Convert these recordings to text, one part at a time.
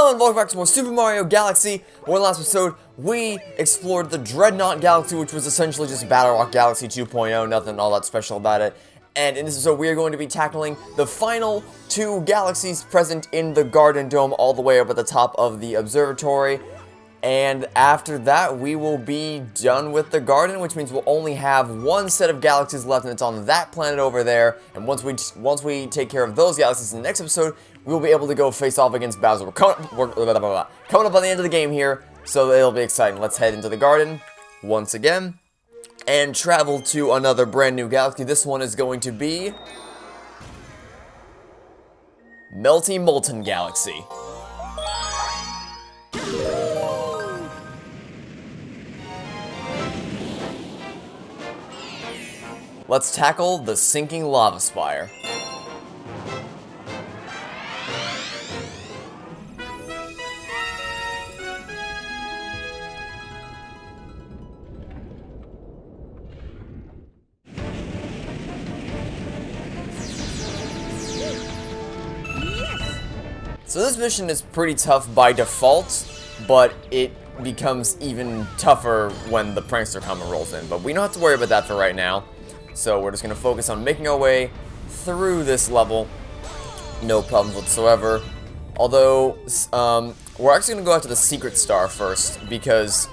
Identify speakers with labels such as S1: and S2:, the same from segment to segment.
S1: Hello and welcome back to more Super Mario Galaxy. In the last episode, we explored the Dreadnought Galaxy, which was essentially just Battle Rock Galaxy 2.0, nothing all that special about it. And in this episode, we are going to be tackling the final two galaxies present in the Garden Dome all the way up at the top of the observatory. And after that, we will be done with the garden, which means we'll only have one set of galaxies left, and it's on that planet over there. And once we take care of those galaxies in the next episode, we'll be able to go face off against Bowser. We're coming up on the end of the game here, so it'll be exciting. Let's head into the garden once again and travel to another brand new galaxy. This one is going to be Melty Molten Galaxy. Let's tackle the sinking lava spire. So this mission is pretty tough by default, but it becomes even tougher when the prankster comet rolls in. But we don't have to worry about that for right now. So we're just going to focus on making our way through this level. No problems whatsoever. Although, we're actually going to go after the secret star first, because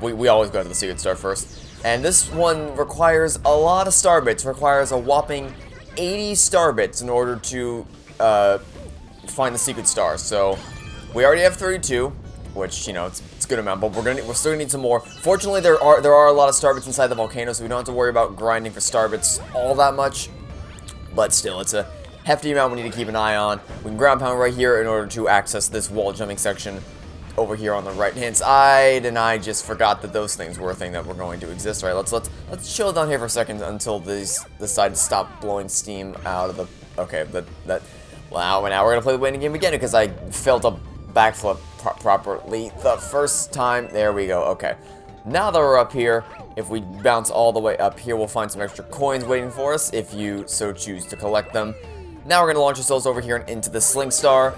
S1: we always go after the secret star first. And this one requires a lot of star bits. Requires a whopping 80 star bits in order to find the secret star. So we already have 32. Which, you know, it's a good amount, but we're still gonna need some more. Fortunately, there are a lot of star bits inside the volcano, so we don't have to worry about grinding for star bits all that much. But still, it's a hefty amount we need to keep an eye on. We can ground pound right here in order to access this wall jumping section over here on the right-hand side. And I just forgot that those things were a thing that were going to exist. All right, let's chill down here for a second until this decide to stop blowing steam out of the. Okay, wow. Now we're gonna play the waiting game again because I failed to backflip properly the first time. There we go. Okay, now that we're up here, if we bounce all the way up here, we'll find some extra coins waiting for us if you so choose to collect them. Now we're gonna launch ourselves over here and into the Sling Star,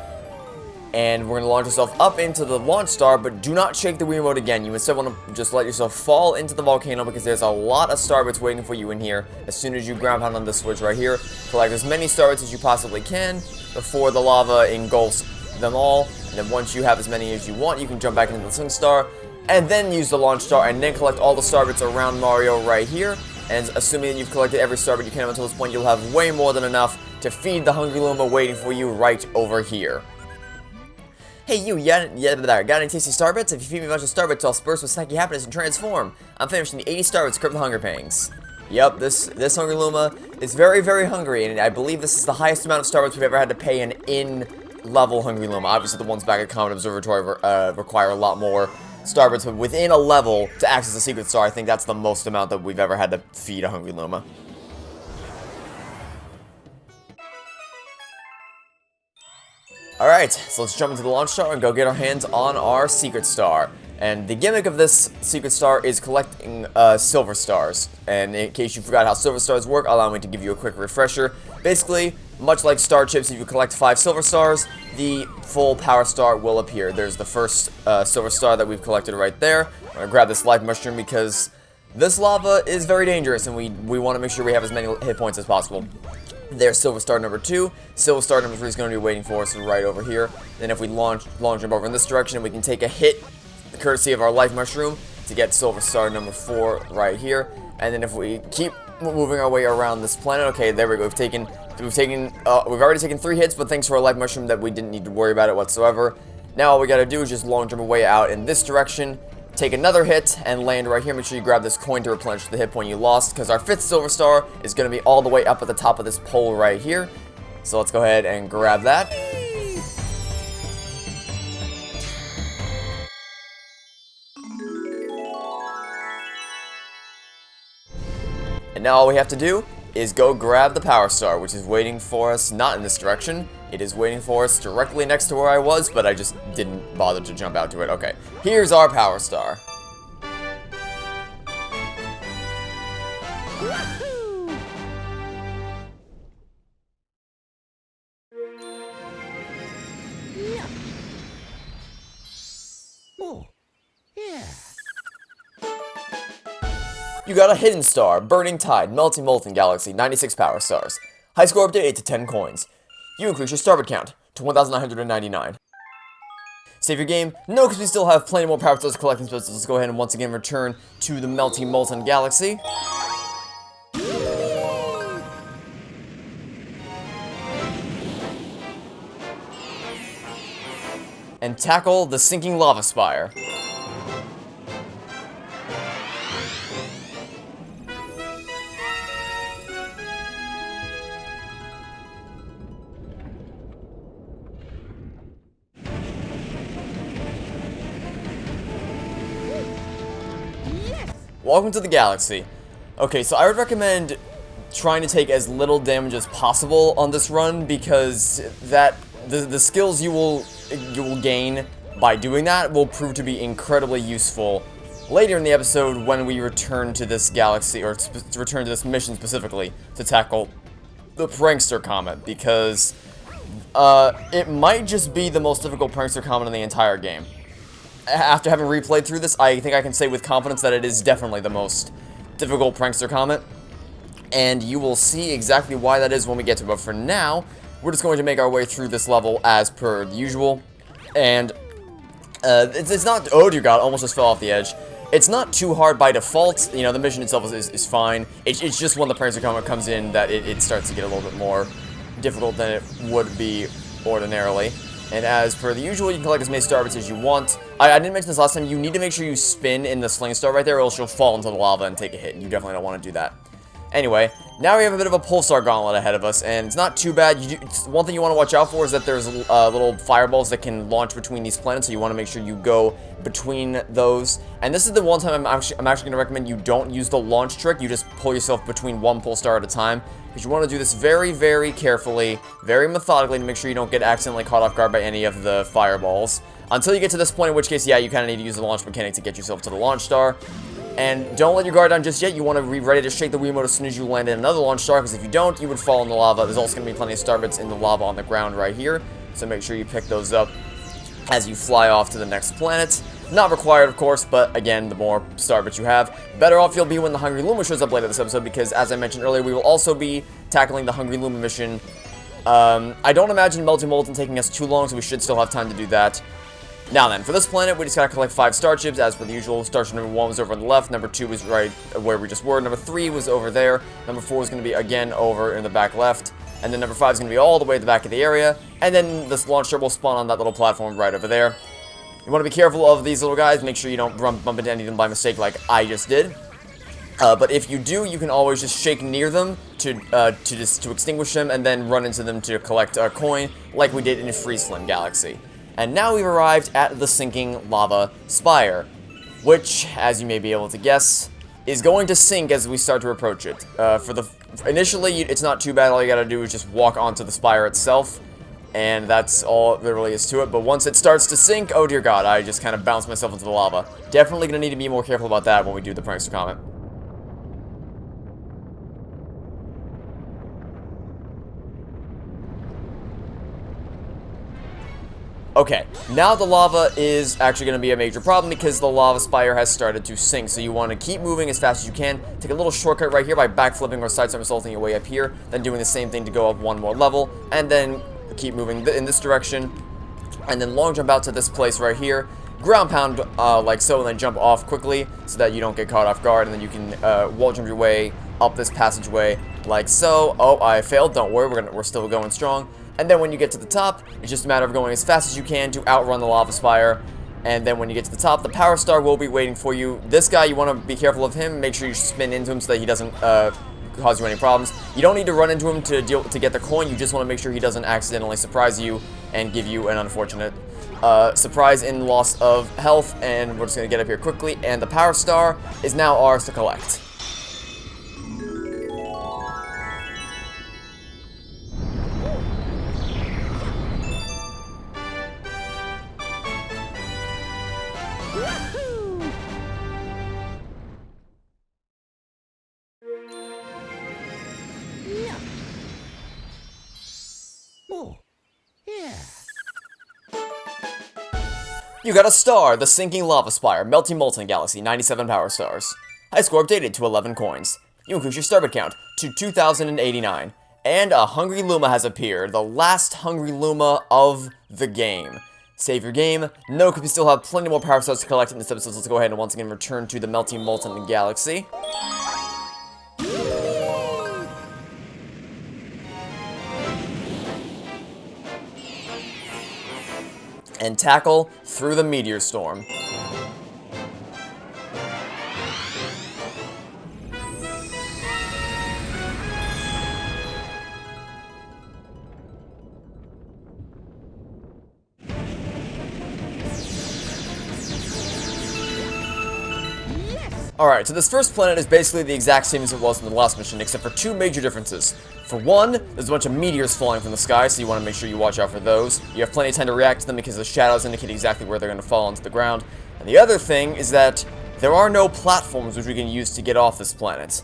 S1: and we're gonna launch ourselves up into the launch star, but do not shake the Wii Remote again. You instead want to just let yourself fall into the volcano because there's a lot of star bits waiting for you in here. As soon as you ground pound on this switch right here, collect as many star bits as you possibly can before the lava engulfs them all. And then once you have as many as you want, you can jump back into the Sling Star and then use the launch star and then collect all the star bits around Mario right here. And assuming that you've collected every star bit you can until this point, you'll have way more than enough to feed the Hungry Luma waiting for you right over here. Hey you, got any tasty star bits? If you feed me a bunch of star bits, I'll burst with snacky happiness and transform. I'm finishing the 80 star bits to curb the hunger pangs. Yep, this Hungry Luma is very, very hungry, and I believe this is the highest amount of star bits we've ever had to pay an in-level Hungry Luma. Obviously, the ones back at Comet Observatory require a lot more star bits, but within a level to access the secret star, I think that's the most amount that we've ever had to feed a Hungry Luma. Alright, so let's jump into the launch star and go get our hands on our secret star. And the gimmick of this secret star is collecting silver stars. And in case you forgot how silver stars work, allow me to give you a quick refresher. Basically, much like star chips, if you collect 5 silver stars, the full power star will appear. There's the first silver star that we've collected right there. I'm going to grab this life mushroom because this lava is very dangerous, and we want to make sure we have as many hit points as possible. There's silver star number 2. Silver star number 3 is going to be waiting for us right over here. Then if we launch jump over in this direction, we can take a hit courtesy of our life mushroom to get silver star number 4 right here. And then if we keep moving our way around this planet, okay, there we go. We've already taken 3 hits, but thanks to our life mushroom that we didn't need to worry about it whatsoever. Now all we gotta do is just long jump away out in this direction, take another hit, and land right here. Make sure you grab this coin to replenish the hit point you lost, because our 5th silver star is gonna be all the way up at the top of this pole right here. So let's go ahead and grab that. And now all we have to do is go grab the power star, which is waiting for us not in this direction. It is waiting for us directly next to where I was, but I just didn't bother to jump out to it. Okay, here's our power star. You got a hidden star, Burning Tide, Melty Molten Galaxy, 96 power stars. High score up to 8 to 10 coins. You increase your starboard count to 1,999. Save your game? No, because we still have plenty more power stars collecting, so let's go ahead and once again return to the Melty Molten Galaxy. And tackle the sinking lava spire. Welcome to the galaxy. Okay, so I would recommend trying to take as little damage as possible on this run, because the skills you will gain by doing that will prove to be incredibly useful later in the episode when we return to this galaxy, or return to this mission specifically to tackle the Prankster Comet, because it might just be the most difficult Prankster Comet in the entire game. After having replayed through this, I think I can say with confidence that it is definitely the most difficult Prankster Comet, and you will see exactly why that is when we get to it. But for now, we're just going to make our way through this level as per usual, and it's not, oh dear god, almost just fell off the edge. It's not too hard by default, you know, the mission itself is fine. It's just when the Prankster Comet comes in that it starts to get a little bit more difficult than it would be ordinarily. And as per the usual, you can collect as many starbits as you want. I didn't mention this last time, you need to make sure you spin in the sling star right there, or else you'll fall into the lava and take a hit, and you definitely don't want to do that. Anyway, now we have a bit of a pulsar gauntlet ahead of us, and it's not too bad. One thing you want to watch out for is that there's little fireballs that can launch between these planets, so you want to make sure you go between those. And this is the one time I'm actually going to recommend you don't use the launch trick. You just pull yourself between one pulsar at a time, because you want to do this very, very carefully, very methodically, to make sure you don't get accidentally caught off guard by any of the fireballs. Until you get to this point, in which case, yeah, you kind of need to use the launch mechanic to get yourself to the launch star. And don't let your guard down just yet. You want to be ready to shake the Wii Remote as soon as you land in another launch star, because if you don't, you would fall in the lava. There's also going to be plenty of starbits in the lava on the ground right here, so make sure you pick those up as you fly off to the next planet. Not required, of course, but again, the more starbits you have, better off you'll be when the Hungry Luma shows up later this episode, because as I mentioned earlier, we will also be tackling the Hungry Luma mission. I don't imagine Melty Molten taking us too long, so we should still have time to do that. Now then, for this planet, we just gotta collect 5 starships, as per the usual. Starship number 1 was over on the left, number 2 was right where we just were, number 3 was over there, number 4 is gonna be, again, over in the back left, and then number 5 is gonna be all the way at the back of the area, and then this launcher will spawn on that little platform right over there. You wanna be careful of these little guys, make sure you don't bump into any of them by mistake like I just did. But if you do, you can always just shake near them to extinguish them, and then run into them to collect a coin, like we did in Freeze Slim Galaxy. And now we've arrived at the sinking lava spire, which, as you may be able to guess, is going to sink as we start to approach it. Initially, it's not too bad. All you gotta do is just walk onto the spire itself, and that's all there really is to it. But once it starts to sink, oh dear god, I just kind of bounced myself into the lava. Definitely gonna need to be more careful about that when we do the Prankster Comet. Okay, now the lava is actually going to be a major problem, because the lava spire has started to sink, so you want to keep moving as fast as you can. Take a little shortcut right here by backflipping or side somersaulting your way up here, then doing the same thing to go up one more level, and then keep moving in this direction, and then long jump out to this place right here, ground pound like so, and then jump off quickly so that you don't get caught off guard, and then you can wall jump your way up this passageway like so. Oh, I failed, don't worry, we're still going strong. And then when you get to the top, it's just a matter of going as fast as you can to outrun the lava spire. And then when you get to the top, the power star will be waiting for you. This guy, you want to be careful of him. Make sure you spin into him so that he doesn't cause you any problems. You don't need to run into him to get the coin. You just want to make sure he doesn't accidentally surprise you and give you an unfortunate surprise in loss of health. And we're just going to get up here quickly. And the power star is now ours to collect. You got a star, the sinking lava spire, Melty Molten Galaxy, 97 power stars. High score updated to 11 coins. You increase your starboard count to 2,089. And a Hungry Luma has appeared, the last Hungry Luma of the game. Save your game. No, because we still have plenty more power stars to collect in this episode, so let's go ahead and once again return to the Melty Molten Galaxy. And tackle through the meteor storm. Alright, so this first planet is basically the exact same as it was in the last mission, except for two major differences. For one, there's a bunch of meteors falling from the sky, so you want to make sure you watch out for those. You have plenty of time to react to them because the shadows indicate exactly where they're going to fall onto the ground. And the other thing is that there are no platforms which we can use to get off this planet.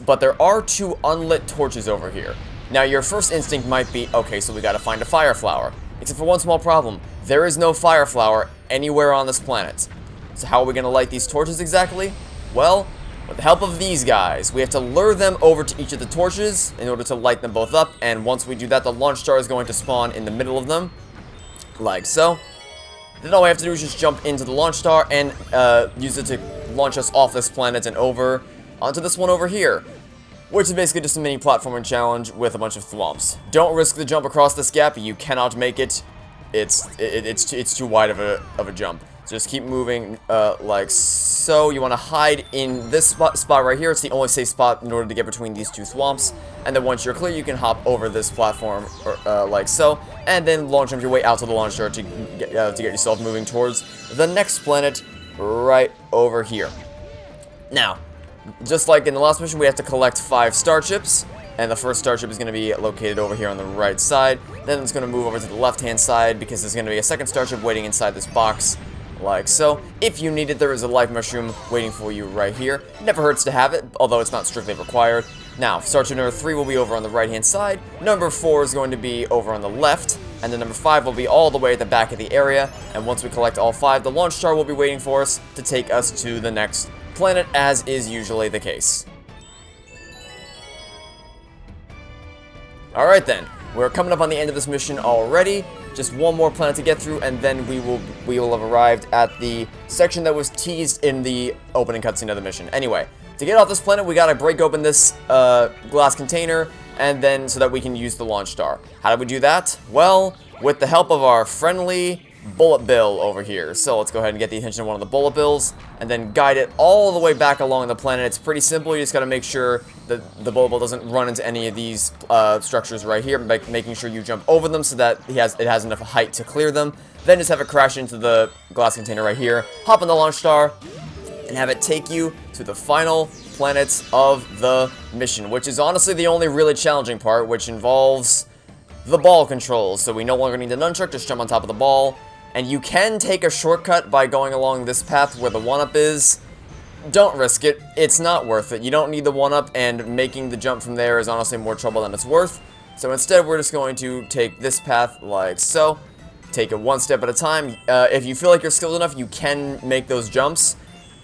S1: But there are two unlit torches over here. Now, your first instinct might be, okay, so we gotta find a fire flower. Except for one small problem. There is no fire flower anywhere on this planet. So how are we gonna light these torches exactly? Well, with the help of these guys, we have to lure them over to each of the torches in order to light them both up, and once we do that, the launch star is going to spawn in the middle of them, like so. Then all we have to do is just jump into the launch star and use it to launch us off this planet and over onto this one over here, which is basically just a mini platforming challenge with a bunch of thwomps. Don't risk the jump across this gap. You cannot make it. It's too wide of a jump. Just keep moving, like so. You want to hide in this spot right here. It's the only safe spot in order to get between these two thwomps. And then once you're clear, you can hop over this platform, like so, and then launch jump your way out to the launch star to get yourself moving towards the next planet right over here. Now, just like in the last mission, we have to collect 5 starships. And the first starship is going to be located over here on the right side. Then it's going to move over to the left-hand side because there's going to be a second starship waiting inside this box. Like so. If you need it, there is a life mushroom waiting for you right here. Never hurts to have it, although it's not strictly required. Now, starship number 3 will be over on the right-hand side. Number 4 is going to be over on the left. And then number 5 will be all the way at the back of the area. And once we collect all 5, the launch star will be waiting for us to take us to the next planet, as is usually the case. Alright then, we're coming up on the end of this mission already. Just one more planet to get through, and then we will have arrived at the section that was teased in the opening cutscene of the mission. Anyway, to get off this planet, we gotta break open this glass container, and then so that we can use the launch star. How do we do that? Well, with the help of our friendly bullet bill over here. So let's go ahead and get the attention of one of the bullet bills, and then guide it all the way back along the planet. It's pretty simple. You just gotta make sure that the bullet bill doesn't run into any of these structures right here, by making sure you jump over them so that it has enough height to clear them. Then just have it crash into the glass container right here, hop on the launch star, and have it take you to the final planets of the mission, which is honestly the only really challenging part, which involves the ball controls. So we no longer need the nunchuk, just jump on top of the ball. And you can take a shortcut by going along this path where the 1-up is. Don't risk it. It's not worth it. You don't need the 1-up, and making the jump from there is honestly more trouble than it's worth. So instead, we're just going to take this path like so. Take it one step at a time. If you feel like you're skilled enough, you can make those jumps.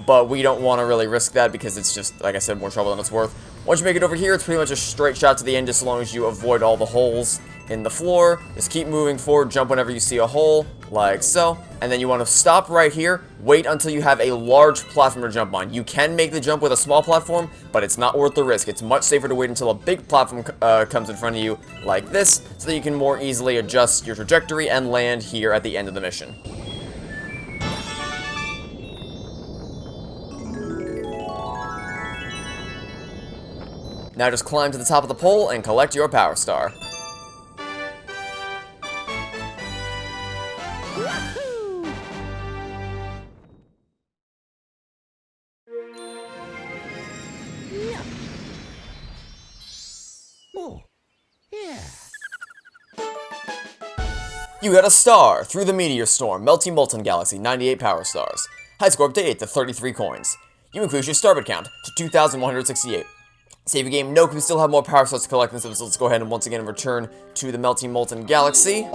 S1: But we don't want to really risk that because it's just, like I said, more trouble than it's worth. Once you make it over here, it's pretty much a straight shot to the end, just as long as you avoid all the holes in the floor. Just keep moving forward, jump whenever you see a hole, like so. And then you want to stop right here, wait until you have a large platform to jump on. You can make the jump with a small platform, but it's not worth the risk. It's much safer to wait until a big platform comes in front of you, like this, so that you can more easily adjust your trajectory and land here at the end of the mission. Now just climb to the top of the pole and collect your power star.
S2: Oh, yeah.
S1: You got a star through the meteor storm. Melty Molten Galaxy, 98 power stars. High score update to 33 coins. You increase your starboard count to 2,168. Save your game. No, we still have more power stars to collect in this episode. Let's go ahead and once again return to the Melty Molten Galaxy.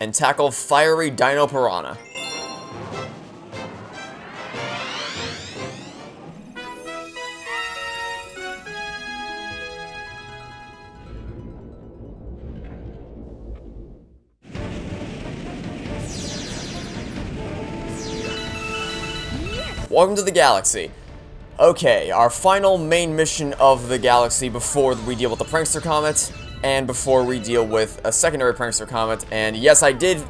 S1: and tackle fiery Dino Piranha. Welcome to the galaxy. Okay, our final main mission of the galaxy before we deal with the Prankster Comet, and before we deal with a secondary Prankster Comet. And yes, I did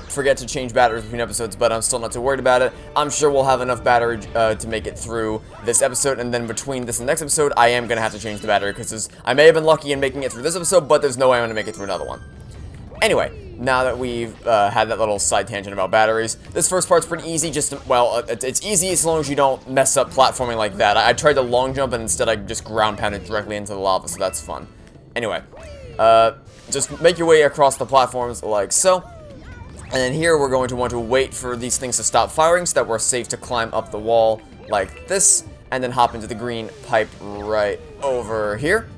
S1: forget to change batteries between episodes, but I'm still not too worried about it. I'm sure we'll have enough battery to make it through this episode, and then between this and the next episode, I am going to have to change the battery, because I may have been lucky in making it through this episode, but there's no way I'm going to make it through another one. Anyway, now that we've had that little side tangent about batteries, this first part's pretty easy, it's easy as long as you don't mess up platforming like that. I tried to long jump, and instead I just ground pounded directly into the lava, so that's fun. Anyway, just make your way across the platforms like so, and then here we're going to want to wait for these things to stop firing so that we're safe to climb up the wall like this, and then hop into the green pipe right over here.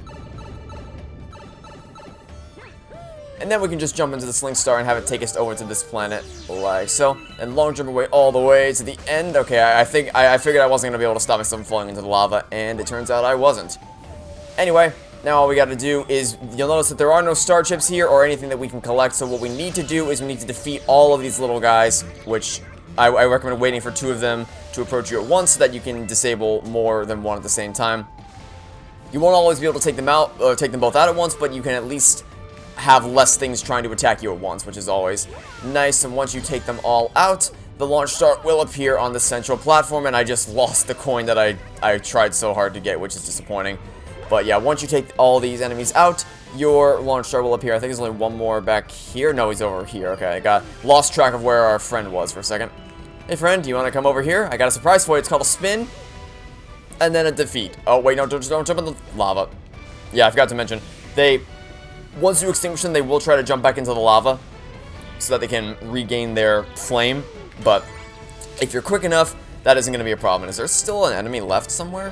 S1: And then we can just jump into the Sling Star and have it take us over to this planet, like so. And long jump away all the way to the end. Okay, I figured I wasn't going to be able to stop myself from falling into the lava, and it turns out I wasn't. Anyway, now all we got to do is, you'll notice that there are no star chips here or anything that we can collect, so what we need to do is we need to defeat all of these little guys, which I recommend waiting for 2 of them to approach you at once so that you can disable more than one at the same time. You won't always be able to take them out, or take them both out at once, but you can at least have less things trying to attack you at once, which is always nice. And once you take them all out, the launch star will appear on the central platform, and I just lost the coin that I tried so hard to get, which is disappointing. But yeah, once you take all these enemies out, your launch star will appear. I think there's only one more back here. No, he's over here. Okay, I got lost track of where our friend was for a second. Hey friend, do you want to come over here? I got a surprise for you. It's called a spin, and then a defeat. Oh wait, no, don't jump in the lava. Yeah, I forgot to mention, once you extinguish them, they will try to jump back into the lava so that they can regain their flame. But if you're quick enough, that isn't going to be a problem. Is there still an enemy left somewhere?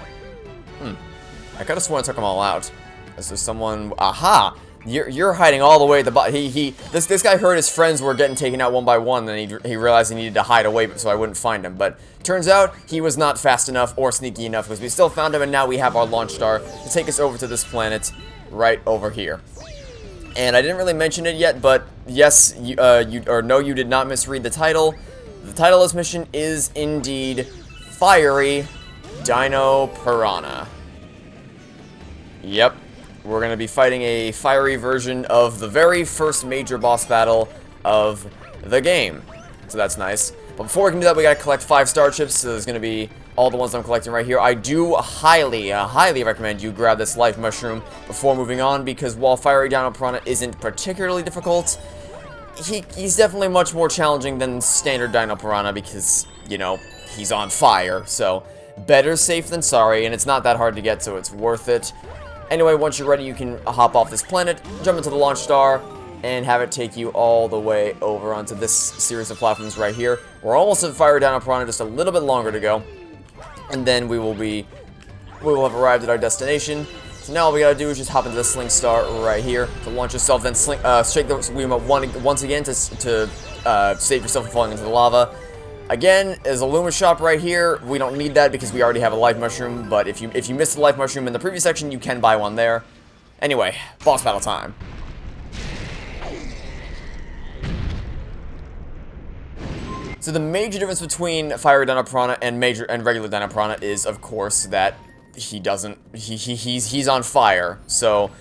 S1: I could have sworn I took them all out. Is there someone? Aha! You're hiding all the way at the bottom. This guy heard his friends were getting taken out one by one, and he realized he needed to hide away so I wouldn't find him. But turns out he was not fast enough or sneaky enough, because we still found him, and now we have our launch star to take us over to this planet right over here. And I didn't really mention it yet, but yes, you did not misread the title. The title of this mission is indeed Fiery Dino Piranha. Yep, we're going to be fighting a fiery version of the very first major boss battle of the game. So that's nice. But before we can do that, we gotta collect 5 star chips. So there's gonna be all the ones I'm collecting right here. I do highly recommend you grab this life mushroom before moving on, because while Fiery Dino Piranha isn't particularly difficult, he's definitely much more challenging than standard Dino Piranha, because, you know, he's on fire. So better safe than sorry, and it's not that hard to get, so it's worth it. Anyway, once you're ready, you can hop off this planet, jump into the launch star, and have it take you all the way over onto this series of platforms right here. We're almost at Fire Dino Piranha, just a little bit longer to go, and then we will have arrived at our destination. So now all we gotta do is just hop into the Sling Star right here to launch yourself, then shake the Wii Remote once again to save yourself from falling into the lava. Again, there's a Luma shop right here. We don't need that because we already have a life mushroom, but if you missed the life mushroom in the previous section, you can buy one there. Anyway, boss battle time. So the major difference between Fiery Dino Piranha and regular Dino Piranha is, of course, that he's on fire. So,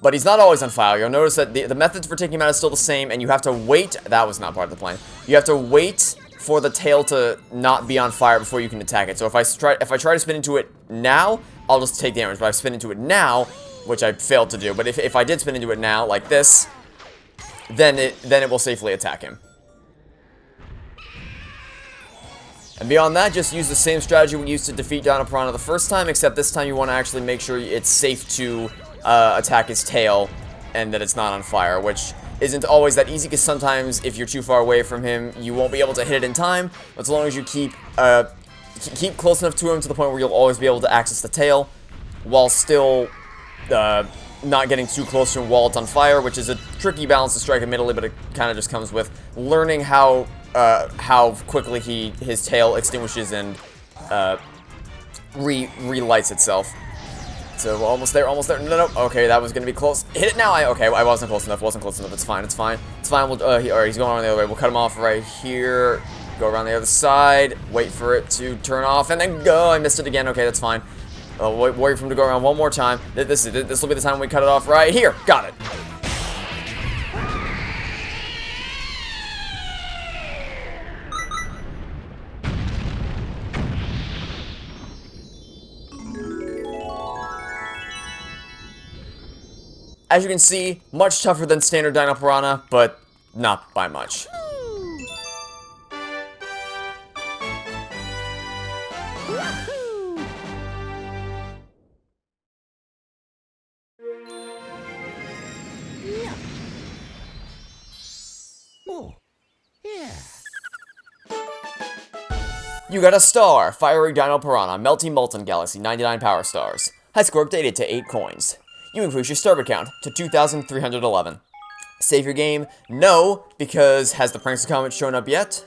S1: but he's not always on fire. You'll notice that the methods for taking him out is still the same, and you have to wait. That was not part of the plan. You have to wait for the tail to not be on fire before you can attack it. So if I try to spin into it now, I'll just take damage. But if I spin into it now, which I failed to do, but if I did spin into it now, like this, then it will safely attack him. And beyond that, just use the same strategy we used to defeat Dino Piranha the first time, except this time you want to actually make sure it's safe to attack his tail and that it's not on fire, which isn't always that easy, because sometimes if you're too far away from him, you won't be able to hit it in time. But as long as you keep close enough to him to the point where you'll always be able to access the tail, while still not getting too close to him while it's on fire, which is a tricky balance to strike admittedly, but it kind of just comes with learning how quickly his tail extinguishes and relights itself. So almost there, almost there. No. Okay, that was gonna be close. Hit it now. Okay, I wasn't close enough. Wasn't close enough. It's fine. It's fine. It's fine. We'll. Alright, he's going around the other way. We'll cut him off right here. Go around the other side. Wait for it to turn off, and then go. I missed it again. Okay, that's fine. Wait for him to go around one more time. This will be the time we cut it off right here. Got it. As you can see, much tougher than standard Dino Piranha, but not by much. You got a star! Fiery Dino Piranha, Melty Molten Galaxy, 99 power stars. High score updated to 8 coins. You increase your starter count to 2,311. Save your game? No, because has the Prankster Comet shown up yet?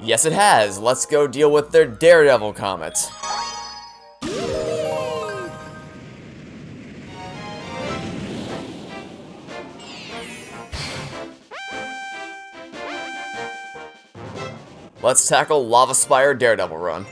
S1: Yes, it has. Let's go deal with their Daredevil Comet. Let's tackle Lava Spire Daredevil Run.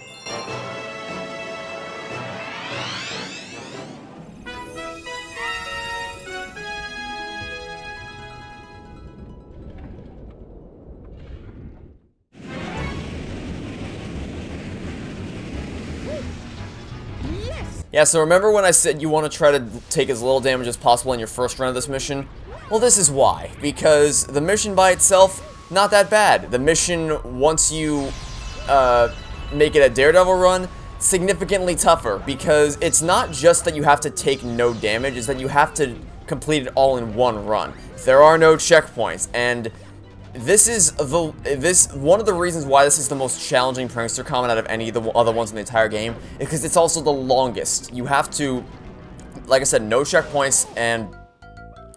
S1: Yeah, so remember when I said you want to try to take as little damage as possible in your first run of this mission? Well, this is why. Because the mission by itself, not that bad. The mission, once you make it a Daredevil run, significantly tougher. Because it's not just that you have to take no damage, it's that you have to complete it all in one run. There are no checkpoints, and this is one of the reasons why this is the most challenging Prankster Comet out of any of the other ones in the entire game, is because it's also the longest. You have to, like I said, no checkpoints, and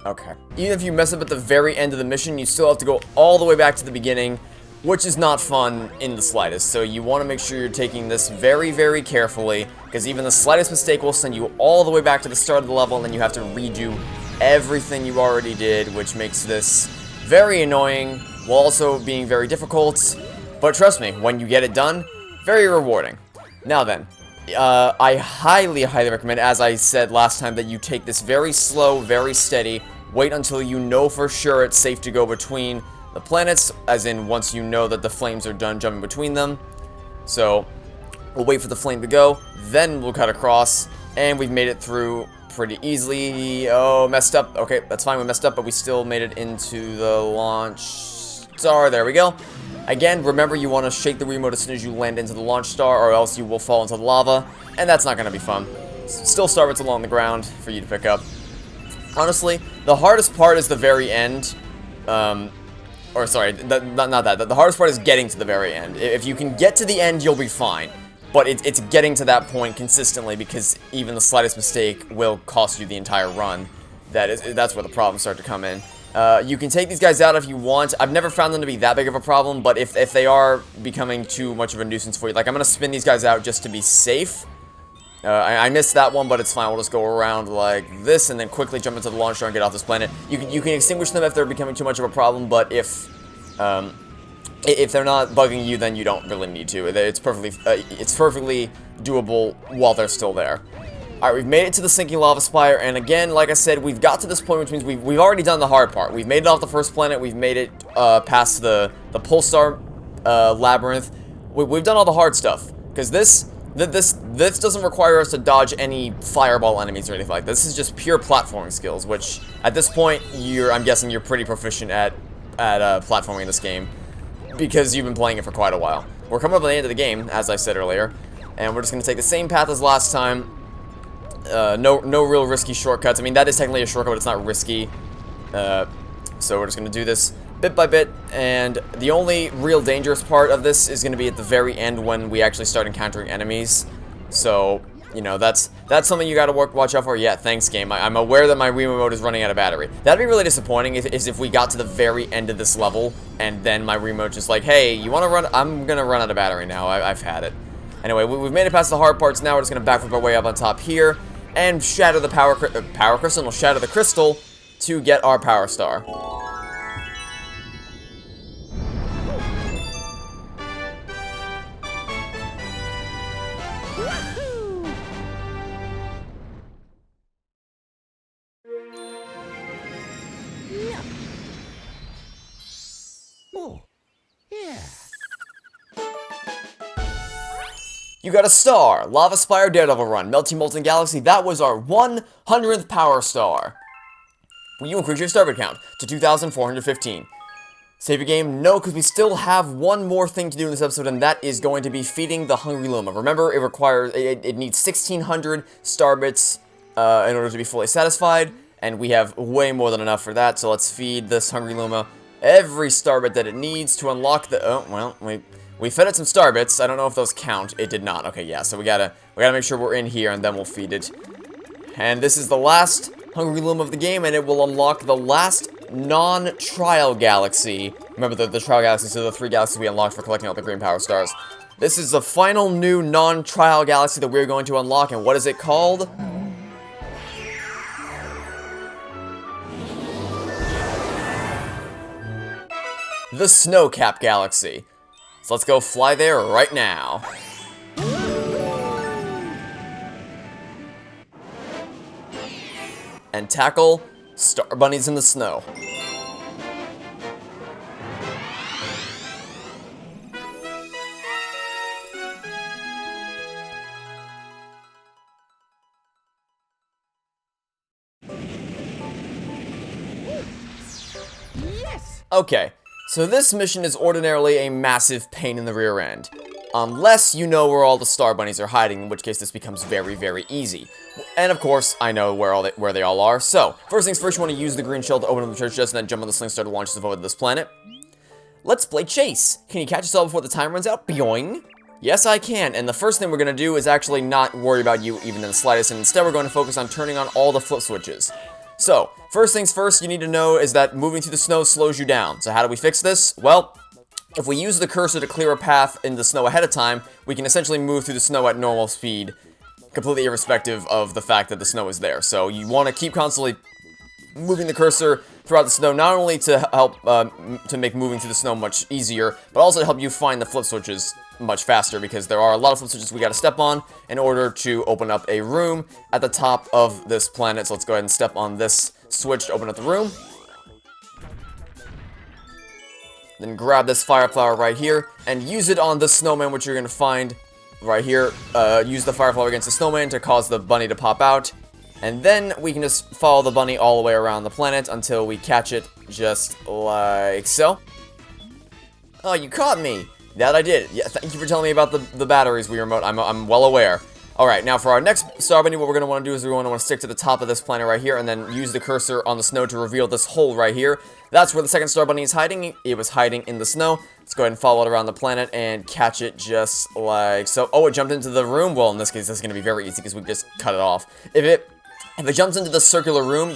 S1: okay. Even if you mess up at the very end of the mission, you still have to go all the way back to the beginning, which is not fun in the slightest. So you want to make sure you're taking this very, very carefully, because even the slightest mistake will send you all the way back to the start of the level, and then you have to redo everything you already did, which makes this very annoying, while also being very difficult, but trust me, when you get it done, very rewarding. Now then, I highly, highly recommend, as I said last time, that you take this very slow, very steady, wait until you know for sure it's safe to go between the planets, as in once you know that the flames are done jumping between them. So, we'll wait for the flame to go, then we'll cut across, and we've made it through pretty easily. Oh, messed up. Okay, that's fine, we messed up, but we still made it into the launch star. There we go. Again, remember you want to shake the remote as soon as you land into the launch star, or else you will fall into the lava, and that's not going to be fun. Still starbits along the ground for you to pick up. Honestly, the hardest part is the very end. Or sorry, not that. The hardest part is getting to the very end. If you can get to the end, you'll be fine. But it's getting to that point consistently, because even the slightest mistake will cost you the entire run. That's where the problems start to come in. You can take these guys out if you want. I've never found them to be that big of a problem, but if they are becoming too much of a nuisance for you, like I'm going to spin these guys out just to be safe. I missed that one, but it's fine. We'll just go around like this and then quickly jump into the launch star and get off this planet. You can extinguish them if they're becoming too much of a problem, but if they're not bugging you, then you don't really need to. It's perfectly doable while they're still there. Alright, we've made it to the sinking lava spire, and again, like I said, we've got to this point, which means we've already done the hard part. We've made it off the first planet, we've made it past the pulsar labyrinth. We've done all the hard stuff, because this doesn't require us to dodge any fireball enemies or anything like that. This is just pure platforming skills, which at this point, I'm guessing you're pretty proficient at platforming in this game, because you've been playing it for quite a while. We're coming up to the end of the game, as I said earlier, and we're just going to take the same path as last time. No real risky shortcuts. I mean, that is technically a shortcut, but it's not risky. So we're just going to do this bit by bit, and the only real dangerous part of this is going to be at the very end when we actually start encountering enemies. So you know, that's something you gotta watch out for. Yeah, thanks, game. I'm aware that my Wii Remote is running out of battery. That'd be really disappointing if we got to the very end of this level, and then my remote just like, hey, you wanna run? I'm gonna run out of battery now. I've had it. Anyway, we've made it past the hard parts. Now we're just gonna backflip our way up on top here, and shatter the power crystal, and we'll shatter the crystal to get our power star.
S2: Oh, yeah.
S1: You got a star! Lava Spire Daredevil run. Melty Molten Galaxy. That was our 100th power star. Will you increase your starboard count to 2,415? Save your game? No, because we still have one more thing to do in this episode, and that is going to be feeding the Hungry Luma. Remember, it needs 1,600 star bits in order to be fully satisfied, and we have way more than enough for that, so let's feed this Hungry Luma every star bit that it needs to unlock the... Oh, well, we fed it some star bits. I don't know if those count. It did not. Okay, yeah, so we gotta make sure we're in here, and then we'll feed it. And this is the last Hungry Luma of the game, and it will unlock the last non-trial galaxy. Remember the trial galaxies are the 3 galaxies we unlocked for collecting all the green power stars. This is the final new non-trial galaxy that we're going to unlock, and what is it called? The Snowcap Galaxy. So let's go fly there right now. And tackle star bunnies in the snow.
S2: Yes!
S1: Okay, so this mission is ordinarily a massive pain in the rear end. Unless you know where all the star bunnies are hiding, in which case this becomes very, very easy. And of course, I know where they all are. So, first things first, you want to use the green shell to open up the treasure chest and then jump on the sling star to launch yourself over to this planet. Let's play chase. Can you catch us all before the time runs out? Boing. Yes, I can. And the first thing we're going to do is actually not worry about you even in the slightest, and instead we're going to focus on turning on all the flip switches. So, first things first, you need to know is that moving through the snow slows you down. So how do we fix this? Well, if we use the cursor to clear a path in the snow ahead of time, we can essentially move through the snow at normal speed, completely irrespective of the fact that the snow is there. So you want to keep constantly moving the cursor throughout the snow, not only to help to make moving through the snow much easier, but also to help you find the flip switches much faster, because there are a lot of flip switches we got to step on in order to open up a room at the top of this planet. So let's go ahead and step on this switch to open up the room. Then grab this fire flower right here and use it on the snowman, which you're going to find right here. Use the fire flower against the snowman to cause the bunny to pop out. And then we can just follow the bunny all the way around the planet until we catch it, just like so. Oh, you caught me! That I did. Yeah, thank you for telling me about the batteries, Wii Remote. I'm well aware. Alright, now for our next star bunny, what we're going to want to do is we're going to want to stick to the top of this planet right here and then use the cursor on the snow to reveal this hole right here. That's where the second star bunny is hiding. It was hiding in the snow. Let's go ahead and follow it around the planet and catch it just like so. Oh, it jumped into the room. Well, in this case, this is going to be very easy because we just cut it off. If it jumps into the circular room,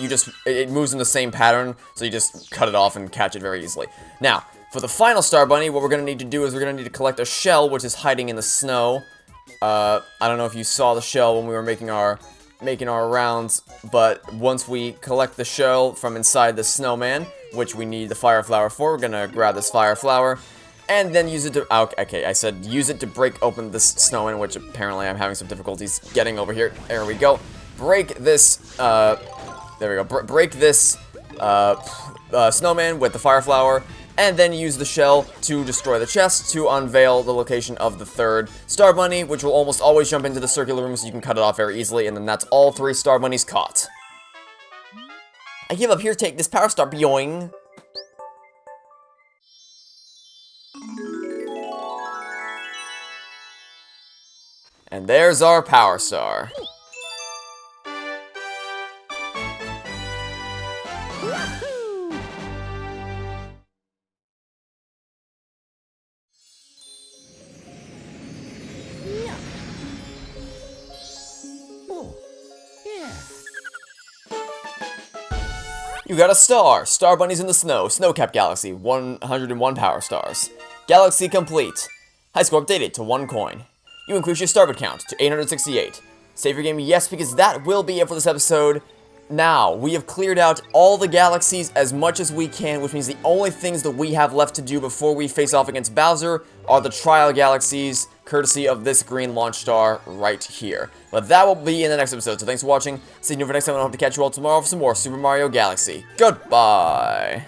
S1: it moves in the same pattern, so you just cut it off and catch it very easily. Now, for the final star bunny, what we're going to need to do is we're going to need to collect a shell, which is hiding in the snow. I don't know if you saw the shell when we were making our rounds, but once we collect the shell from inside the snowman, which we need the fire flower for, we're gonna grab this fire flower and then use it to okay, I said use it to break open this snowman, which apparently I'm having some difficulties getting over here. There we go. Break this there we go. Break this snowman with the fire flower, and then use the shell to destroy the chest to unveil the location of the third star bunny, which will almost always jump into the circular room, so you can cut it off very easily, and then that's all 3 star bunnies caught. I give up. Here, take this power star. Boing. And there's our power star. You got a star. Star bunnies in the snow. Snowcap Galaxy. 101 power stars. Galaxy complete. High score updated to 1 coin. You increase your starboard count to 868. Save your game, yes, because that will be it for this episode. Now, we have cleared out all the galaxies as much as we can, which means the only things that we have left to do before we face off against Bowser are the trial galaxies, courtesy of this green launch star right here. But that will be in the next episode, so thanks for watching. See you for next time, and I hope to catch you all tomorrow for some more Super Mario Galaxy. Goodbye!